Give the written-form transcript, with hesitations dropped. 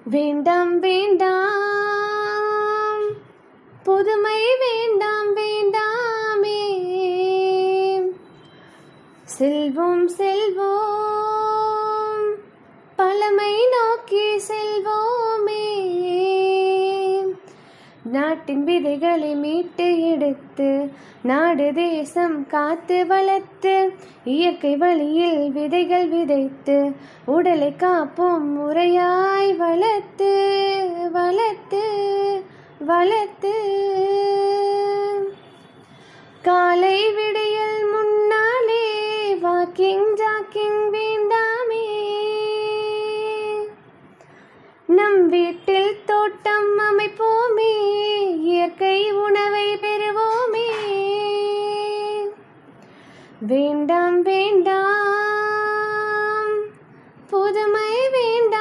வேண்டாம் வேண்டாம் புதுமை வேண்டாம் வேண்டாமே, செல்வோம் செல்வோம் பழமை நோக்கி செல்வோமே. நாட்டின் விதைகளை மீட்டு எடுத்து நாடு தேசம் காத்து வளர்த்து, இயற்கை வழியில் விதைகள் விதைத்து உடலை காப்போம் முறையாய் வளர்த்து வளர்த்து வளர்த்து. காலை விடிய